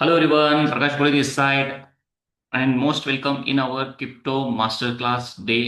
Hello everyone, Prakash Puri this side and most welcome in our crypto master class day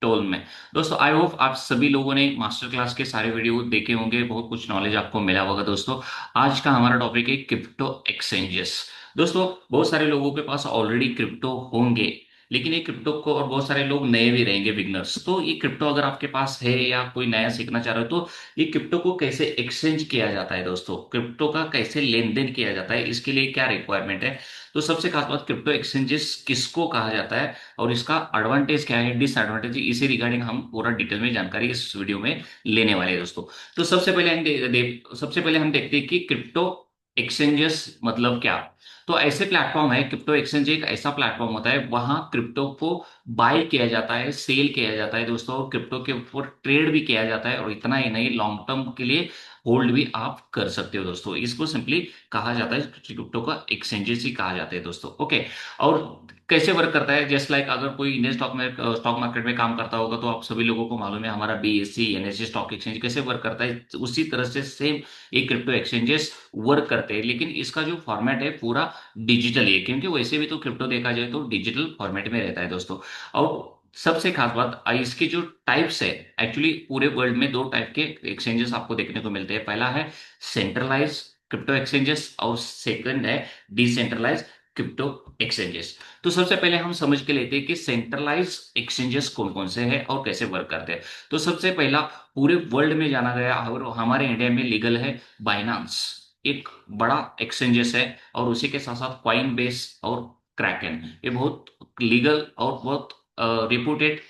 12 में। दोस्तों I hope आप सभी लोगों ने मास्टर क्लास के सारे वीडियो देखे होंगे, बहुत कुछ नॉलेज आपको मिला होगा। दोस्तों आज का हमारा टॉपिक है क्रिप्टो एक्सचेंजेस। दोस्तों बहुत सारे लोगों के पास ऑलरेडी क्रिप्टो होंगे, लेकिन ये क्रिप्टो को और बहुत सारे लोग नए भी रहेंगे बिगनर्स। तो ये क्रिप्टो अगर आपके पास है या कोई नया सीखना चाह रहे हो तो ये क्रिप्टो को कैसे एक्सचेंज किया जाता है, दोस्तों क्रिप्टो का कैसे लेन देन किया जाता है, इसके लिए क्या रिक्वायरमेंट है। तो सबसे खास बात, क्रिप्टो एक्सचेंजेस किसको कहा जाता है और इसका एडवांटेज क्या है, डिसएडवांटेज, इसी रिगार्डिंग हम पूरा डिटेल में जानकारी इस वीडियो में लेने वाले हैं दोस्तों। तो सबसे पहले हम देखते हैं कि क्रिप्टो एक्सचेंजेस मतलब क्या। तो ऐसे प्लेटफॉर्म है, क्रिप्टो एक्सचेंज एक ऐसा प्लेटफॉर्म होता है, वहां क्रिप्टो को बाय किया जाता है, सेल किया जाता है दोस्तों, और क्रिप्टो के ऊपर ट्रेड भी किया जाता है, और इतना ही नहीं, लॉन्ग टर्म के लिए होल्ड भी आप कर सकते हो दोस्तों। इसको सिंपली कहा जाता है, क्रिप्टो का एक्सचेंजेस ही कहा जाते हैं दोस्तों। ओके। और कैसे वर्क करता है, जस्ट लाइक अगर कोई इंडियन स्टॉक मार्केट में काम करता होगा तो आप सभी लोगों को मालूम है हमारा बीएससी एनएससी स्टॉक एक्सचेंज कैसे वर्क करता है, उसी तरह से सेम ये क्रिप्टो एक्सचेंजेस वर्क करते हैं। लेकिन इसका जो फॉर्मेट है पूरा डिजिटल है, क्योंकि वैसे भी तो क्रिप्टो देखा जाए तो डिजिटल फॉर्मेट में रहता है दोस्तों। और सबसे खास बात, इसके जो टाइप्स है, एक्चुअली पूरे वर्ल्ड में दो टाइप के एक्सचेंजेस आपको देखने को मिलते हैं। पहला है सेंट्रलाइज क्रिप्टो एक्सचेंजेस और सेकंड है डिसेंट्रलाइज क्रिप्टो एक्सचेंजेस। तो सबसे पहले हम समझ के लेते हैं कि सेंट्रलाइज एक्सचेंजेस कौन कौन से हैं और कैसे वर्क करते हैं। तो सबसे पहला पूरे वर्ल्ड में जाना गया और हमारे इंडिया में लीगल है, बाइनांस एक बड़ा एक्सचेंजेस है, और उसी के साथ साथ कॉइन बेस और क्रैकन, ये बहुत लीगल और बहुत रिप्यूटेड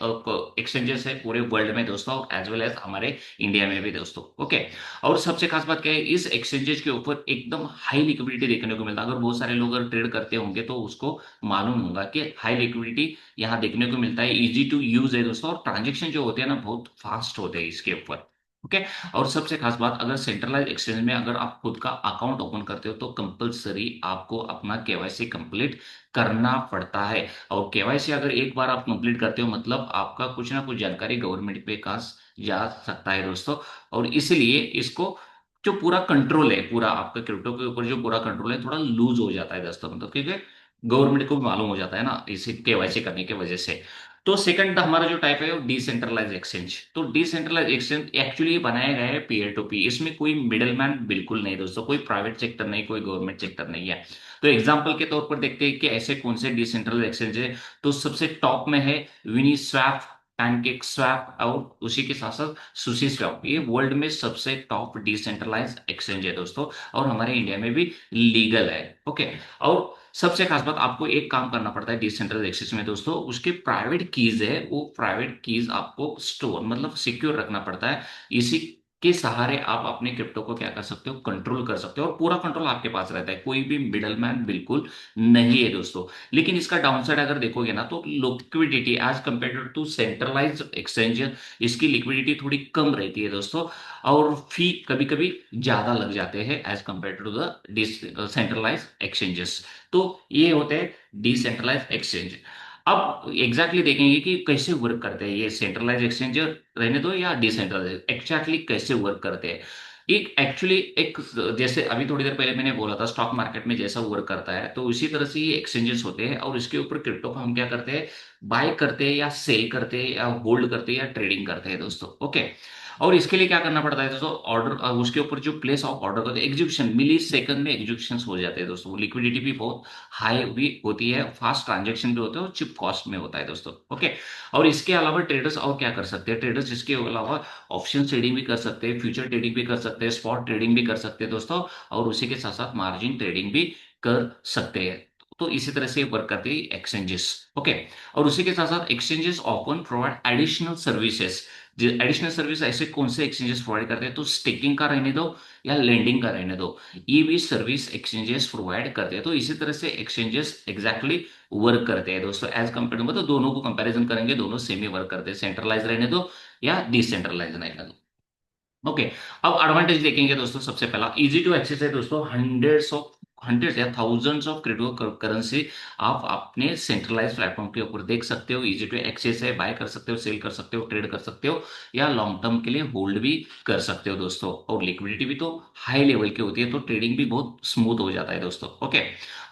एक्सचेंजेस है पूरे वर्ल्ड में दोस्तों, एज वेल एज हमारे इंडिया में भी दोस्तों। ओके। और सबसे खास बात क्या है, इस एक्सचेंजेस के ऊपर एकदम हाई लिक्विडिटी देखने को मिलता है। अगर बहुत सारे लोग अगर ट्रेड करते होंगे तो उसको मालूम होगा कि हाई लिक्विडिटी यहाँ देखने को मिलता है, इजी टू यूज है दोस्तों, और ट्रांजेक्शन जो होते हैं ना बहुत फास्ट होते हैं इसके ऊपर। ओके। और सबसे खास बात, अगर सेंट्रलाइज एक्सचेंज में अगर आप खुद का अकाउंट ओपन करते हो तो कंपलसरी आपको अपना केवाईसी कंप्लीट करना पड़ता है। और केवाईसी अगर एक बार आप कंप्लीट करते हो मतलब आपका कुछ ना कुछ जानकारी गवर्नमेंट पे पास जा सकता है दोस्तों। और इसलिए इसको जो पूरा कंट्रोल है, पूरा आपका क्रिप्टो के ऊपर जो पूरा कंट्रोल है थोड़ा लूज हो जाता है दोस्तों, मतलब क्योंकि गवर्नमेंट को भी मालूम हो जाता है ना इसी केवाईसी करने की वजह से। तो सेकंड हमारा जो टाइप है वो डिसेंट्रलाइज एक्सचेंज। तो डिसेंट्रलाइज एक्सचेंज एक्चुअली बनाया गया है पीयर टू पी, इसमें कोई मिडिल मैन बिल्कुल नहीं दोस्तों, कोई प्राइवेट सेक्टर नहीं, कोई गवर्नमेंट सेक्टर नहीं है। तो एग्जांपल के तौर पर देखते हैं कि ऐसे कौन से डिसेंट्रलाइज एक्सचेंज है। तो सबसे टॉप में है विनी स्वैप, पैनकेक स्वैप, और उसी के साथ साथ सुशी स्वैप, ये वर्ल्ड में सबसे टॉप डिसेंट्रलाइज एक्सचेंज है दोस्तों, और हमारे इंडिया में भी लीगल है। ओके। और सबसे खास बात, आपको एक काम करना पड़ता है डिसेंट्रलाइज एक्सेस में दोस्तों, उसके प्राइवेट कीज है, वो प्राइवेट कीज आपको स्टोर मतलब सिक्योर रखना पड़ता है। इसी के सहारे आप अपने क्रिप्टो को क्या कर सकते हो, कंट्रोल कर सकते हो, और पूरा कंट्रोल आपके पास रहता है, कोई भी मिडल मैन बिल्कुल नहीं है दोस्तों। लेकिन इसका डाउनसाइड अगर देखोगे ना तो liquidity as compare to centralise exchange, इसकी लिक्विडिटी थोड़ी कम रहती है दोस्तों, और फी कभी कभी ज्यादा लग जाते हैं as compare to the centralise exchanges. तो ये होते हैं डिसेंट्रलाइज एक्सचेंज। अब एग्जैक्टली देखेंगे कि कैसे वर्क करते हैं ये सेंट्रलाइज एक्सचेंज, रहने दो या डिसेंट्रलाइज, एग्जैक्टली कैसे वर्क करते हैं। एक एक्चुअली एक, जैसे अभी थोड़ी देर पहले मैंने बोला था स्टॉक मार्केट में जैसा वर्क करता है, तो उसी तरह से ये एक्सचेंजेस होते हैं, और इसके ऊपर क्रिप्टो को हम क्या करते हैं, बाय करते हैं या सेल करते हैं या होल्ड करते हैं या ट्रेडिंग करते हैं दोस्तों। ओके। और इसके लिए क्या करना पड़ता है दोस्तों, ऑर्डर उसके ऊपर जो प्लेस ऑफ ऑर्डर करते हैं, एग्जीक्यूशन मिली सेकंड में एग्जीक्यूशन हो जाते हैं दोस्तों, लिक्विडिटी भी बहुत हाई भी होती है, फास्ट ट्रांजेक्शन भी होता है और चिप कॉस्ट में होता है दोस्तों। ओके। और इसके अलावा ट्रेडर्स और क्या कर सकते हैं, ट्रेडर्स इसके अलावा ऑप्शन ट्रेडिंग भी कर सकते हैं, फ्यूचर ट्रेडिंग भी कर सकते हैं, स्पॉट ट्रेडिंग भी कर सकते हैं दोस्तों, और उसी के साथ साथ मार्जिन ट्रेडिंग भी कर सकते हैं। तो इसी तरह से वर्क करते हैं एक्सचेंजेस। ओके। और उसी के साथ साथ exchanges often provide additional services. Additional service ऐसे कौन से एक्सचेंजेस प्रोवाइड करते हैं, तो स्टेकिंग का रहने दो या लेंडिंग का रहने दो, ये भी सर्विस एक्सचेंजेस प्रोवाइड करते हैं। तो इसी तरह से एक्सचेंजेस एग्जैक्टली वर्क करते हैं दोस्तों, एज कंपेयर टू, मतलब दोनों को कंपैरिजन करेंगे, दोनों सेम ही वर्क करते हैं, सेंट्रलाइज रहने दो या डिसेंट्रलाइज रहने दो। ओके। अब एडवांटेज देखेंगे दोस्तों, सबसे पहला इजी टू एक्सेस है दोस्तों, हंड्रेड या थाउजेंड्स ऑफ क्रिप्टो करेंसी आप अपने सेंट्रलाइज प्लेटफॉर्म के ऊपर देख सकते हो। इजी टू एक्सेस है, बाय कर सकते हो, सेल कर सकते हो, ट्रेड कर सकते हो, या लॉन्ग टर्म के लिए होल्ड भी कर सकते हो दोस्तों। और लिक्विडिटी भी तो हाई लेवल की होती है, तो ट्रेडिंग भी बहुत स्मूथ हो जाता है दोस्तों। ओके।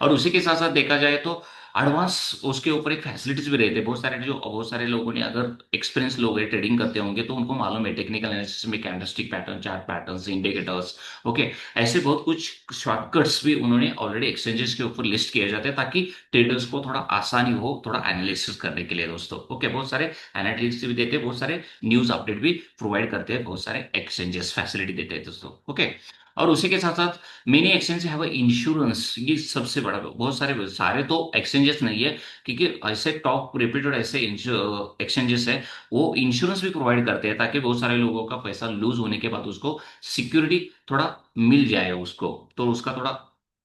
और उसी के साथ साथ देखा जाए तो एडवांस उसके ऊपर एक फैसिलिटीज भी रहते हैं। बहुत सारे लोगों ने, अगर एक्सपीरियंस लोग हैं ट्रेडिंग करते होंगे, तो उनको मालूम है टेक्निकल एनालिसिस में candlestick pattern, chart patterns, indicators. Okay. ऐसे बहुत कुछ शॉर्टकट्स भी उन्होंने ऑलरेडी एक्सचेंजेस के ऊपर लिस्ट किए जाते हैं, ताकि ट्रेडर्स को थोड़ा आसानी हो थोड़ा एनालिसिस करने के लिए दोस्तों। ओके। बहुत सारे एनालिटिक्स भी देते हैं, बहुत सारे न्यूज अपडेट भी प्रोवाइड करते हैं, बहुत सारे एक्सचेंजेस फैसिलिटी देते हैं दोस्तों। ओके। और उसी के साथ साथ मेनी एक्सचेंज हैव इंश्योरेंस, ये सबसे बड़ा। बहुत सारे सारे तो एक्सचेंजेस नहीं है, क्योंकि ऐसे टॉप रेप्यूटेड ऐसे एक्सचेंजेस है, वो इंश्योरेंस भी प्रोवाइड करते हैं, ताकि बहुत सारे लोगों का पैसा लूज होने के बाद उसको सिक्योरिटी थोड़ा मिल जाए उसको, तो उसका थोड़ा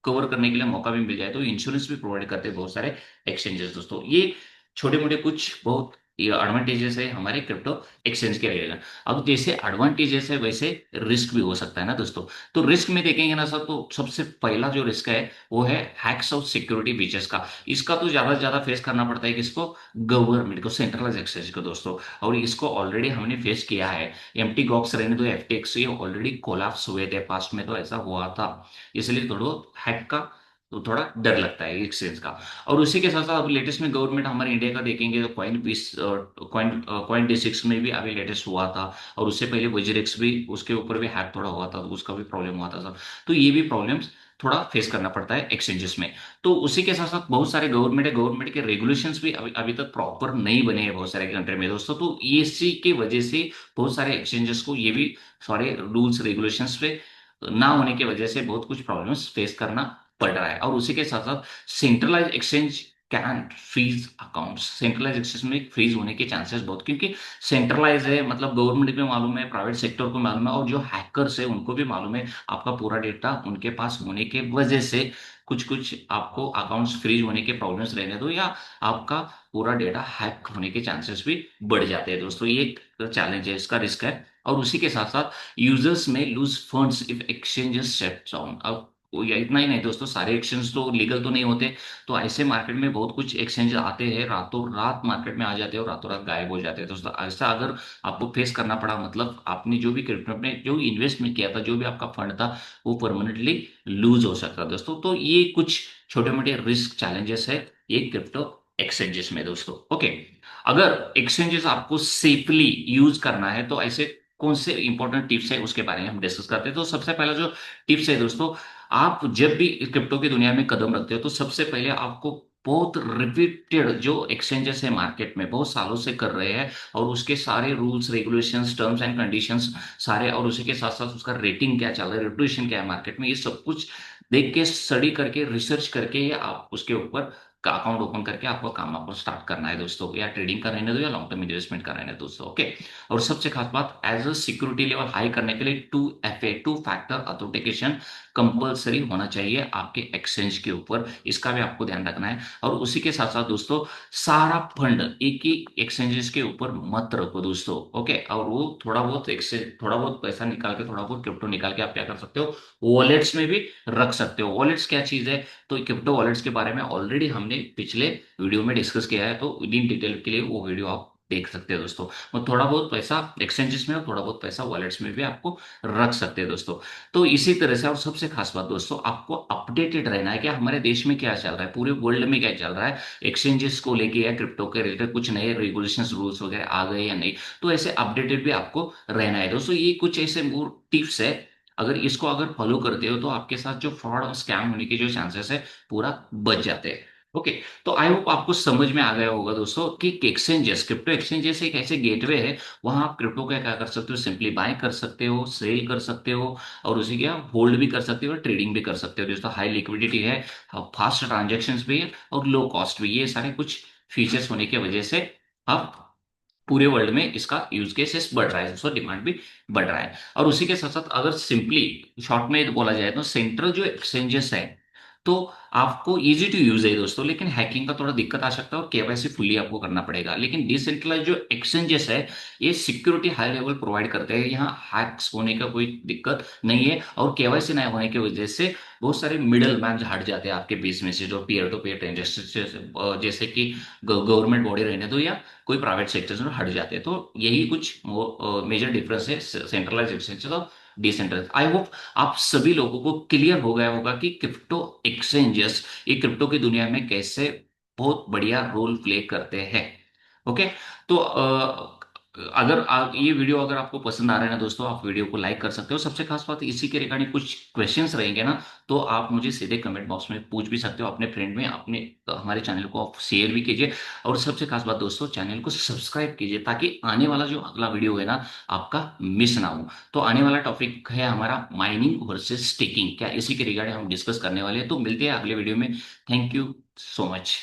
कवर करने के लिए मौका भी मिल जाए, तो इंश्योरेंस भी प्रोवाइड करते हैं बहुत सारे एक्सचेंजेस दोस्तों। ये छोटे मोटे कुछ बहुत एडवांटेजेस है हमारे क्रिप्टो एक्सचेंज के रहेगा। अब जैसे एडवांटेजेस है, वैसे रिस्क भी हो सकता है ना दोस्तों। तो रिस्क में देखेंगे ना सर, तो सबसे पहला जो रिस्क है वो है हैक्स और सिक्योरिटी ब्रीचेस का। इसका तो ज्यादा से ज्यादा फेस करना पड़ता है किसको? गवर्नमेंट को, सेंट्रलाइज एक्सचेंज को दोस्तों। और इसको ऑलरेडी हमने फेस किया है। एमटी गॉक्स रहने दो, एफटीएक्स, ये ऑलरेडी कोलैप्स हुए थे पास्ट में, तो ऐसा हुआ था। इसलिए थोड़ा हैक का तो थोड़ा डर लगता है एक्सचेंज का। और उसी के साथ साथ अब लेटेस्ट में गवर्नमेंट हमारे इंडिया का देखेंगे तो कॉइन D6 में भी अभी लेटेस्ट हुआ था। और उससे पहले वज्रेक्स भी, उसके ऊपर भी हैक थोड़ा हुआ था, तो उसका भी प्रॉब्लम हुआ था सर। तो ये भी प्रॉब्लम्स थोड़ा फेस करना पड़ता है एक्सचेंजेस में। तो उसी के साथ साथ बहुत सारे गवर्नमेंट के रेगुलेशंस भी अभी तक प्रॉपर नहीं बने हैं बहुत सारे कंट्री में दोस्तों। तो इसी की वजह से बहुत सारे एक्सचेंजेस को ये भी सारे रूल्स रेगुलेशंस पे ना होने की वजह से बहुत कुछ प्रॉब्लम्स फेस करना पड़ रहा है। और उसी के साथ साथ centralise exchange can freeze accounts, centralise exchange में फ्रीज होने के चांसेस बहुत, क्योंकि सेंट्रलाइज है मतलब गवर्नमेंट को मालूम है, प्राइवेट सेक्टर को मालूम है, और जो हैकर्स है उनको भी मालूम है आपका पूरा डेटा उनके पास होने के वजह से कुछ कुछ आपको अकाउंट्स फ्रीज होने के प्रॉब्लम्स रहने दो, या आपका पूरा डेटा हैक होने के चांसेस भी बढ़ जाते हैं दोस्तों। ये एक चैलेंज है, इसका रिस्क है। और उसी के साथ साथ यूजर्स में lose funds if exchanges shut down. अब या इतना ही नहीं दोस्तों, सारे एक्सचेंज तो लीगल तो नहीं होते। तो ऐसे मार्केट में बहुत कुछ एक्सचेंज आते हैं, रातों रात मार्केट में आ जाते हैं और रातों रात गायब हो जाते हैं दोस्तों। ऐसा अगर आपको फेस करना पड़ा, मतलब आपने जो भी क्रिप्टो में जो इन्वेस्टमेंट किया था, जो भी आपका फंड था, वो परमानेंटली लूज हो सकता है दोस्तों। तो ये कुछ छोटे मोटे रिस्क चैलेंजेस है ये क्रिप्टो एक्सचेंजेस में दोस्तों। ओके। अगर एक्सचेंजेस आपको सेफली यूज करना है, तो ऐसे कौन से इंपॉर्टेंट टिप्स है उसके बारे में हम डिस्कस करते हैं। तो सबसे पहला जो टिप्स है दोस्तों, आप जब भी क्रिप्टो की दुनिया में कदम रखते हो, तो सबसे पहले आपको बहुत रिपीटेड जो एक्सचेंजेस है मार्केट में बहुत सालों से कर रहे हैं, और उसके सारे rules regulations, terms and conditions सारे, और उसी के साथ साथ उसका रेटिंग क्या चल रहा है, रेपुटेशन क्या है मार्केट में, ये सब कुछ देख के, स्टडी करके, रिसर्च करके, ये आप उसके ऊपर का अकाउंट ओपन करके आपको काम आपको स्टार्ट करना है दोस्तों। या ट्रेडिंग का रहने दो, या लॉन्ग टर्म इन्वेस्टमेंट का रहने दो दोस्तों। ओके। और सबसे खास बात, as a security level high करने के लिए 2FA, two factor authentication compulsory होना चाहिए आपके एक्सचेंज के ऊपर। इसका भी आपको ध्यान रखना है। और उसी के साथ साथ दोस्तों, सारा फंड एक ही एक्सचेंजेस के ऊपर मत रखो दोस्तों। ओके। और वो थोड़ा बहुत पैसा निकाल के, थोड़ा बहुत क्रिप्टो निकाल के आप क्या कर सकते हो, वॉलेट्स में भी रख सकते हो। वॉलेट्स क्या चीज है? तो क्रिप्टो वॉलेट्स के बारे में ऑलरेडी हमने पिछले वीडियो में डिस्कस किया है, तो इन डिटेल के लिए वो वीडियो आप देख सकते हैं दोस्तों। और थोड़ा बहुत पैसा एक्सचेंजेस में और थोड़ा बहुत पैसा वॉलेट्स में भी आपको रख सकते हैं दोस्तों। तो इसी तरह से, और सबसे खास बात दोस्तों, आपको अपडेटेड रहना है कि हमारे देश में क्या चल रहा है, पूरे वर्ल्ड में क्या चल रहा है, एक्सचेंजेस को लेके या क्रिप्टो के रिलेटेड कुछ नए रेगुलेशंस, रूल्स वगैरह आ गए या नहीं। तो ऐसे अपडेटेड भी आपको रहना है दोस्तों। ये कुछ ऐसे टिप्स है, अगर इसको अगर फॉलो करते हो, तो आपके साथ जो फ्रॉड और स्कैम होने के जो चांसेस है पूरा बच जाते हैं। ओके। तो आई होप आपको समझ में आ गया होगा दोस्तों कि एक्सचेंजेस, क्रिप्टो एक्सचेंजेस एक ऐसे गेटवे है, वहां आप क्रिप्टो का क्या कर सकते हो, सिंपली बाय कर सकते हो, सेल कर सकते हो, और उसी के आप होल्ड भी कर सकते हो, ट्रेडिंग भी कर सकते हो दोस्तों। हाई लिक्विडिटी है, फास्ट ट्रांजेक्शन्स भी है, और लो कॉस्ट भी, ये सारे कुछ फीचर्स होने की वजह से आप पूरे वर्ल्ड में इसका यूज केसेस बढ़ रहा है दोस्तों, डिमांड भी बढ़ रहा है। और उसी के साथ साथ, अगर सिंपली शॉर्ट में बोला जाए, तो सेंट्रल जो एक्सचेंजेस है, तो आपको इजी टू यूज है दोस्तों, लेकिन हैकिंग का थोड़ा दिक्कत आ सकता है और केवाईसी फुल्ली आपको करना पड़ेगा। लेकिन डिसेंट्रलाइज जो एक्सचेंजेस है, ये सिक्योरिटी हाई लेवल प्रोवाइड करते हैं, यहाँ हैक्स होने का कोई दिक्कत नहीं है। और केवाईसी ना होने की वजह से बहुत सारे मिडल मैन हट जाते हैं आपके बीच में से, जो पीयर टू पीयर ट्रांजेक्शन जैसे कि गवर्नमेंट बॉडी रहने दो या कोई प्राइवेट सेक्टर में हट जाते हैं। तो यही कुछ मेजर डिफरेंस है सेंट्रलाइज एक्सचेंज और डिसेंट्रलाइज। आई होप आप सभी लोगों को क्लियर हो गया होगा कि क्रिप्टो एक्सचेंजेस ये क्रिप्टो की दुनिया में कैसे बहुत बढ़िया रोल प्ले करते हैं। ओके। तो अगर ये वीडियो अगर आपको पसंद आ रहा है ना दोस्तों, आप वीडियो को लाइक कर सकते हो। सबसे खास बात इसी के रिगार्डिंग कुछ क्वेश्चंस रहेंगे ना, तो आप मुझे सीधे कमेंट बॉक्स में पूछ भी सकते हो अपने फ्रेंड में, अपने हमारे चैनल को आप शेयर भी कीजिए। और सबसे खास बात दोस्तों, चैनल को सब्सक्राइब कीजिए ताकि आने वाला जो अगला वीडियो है ना, आपका मिस ना हो। तो आने वाला टॉपिक है हमारा माइनिंग वर्सेस स्टेकिंग, क्या इसी के रिगार्डिंग हम डिस्कस करने वाले हैं। तो मिलते हैं अगले वीडियो में। Thank you so much.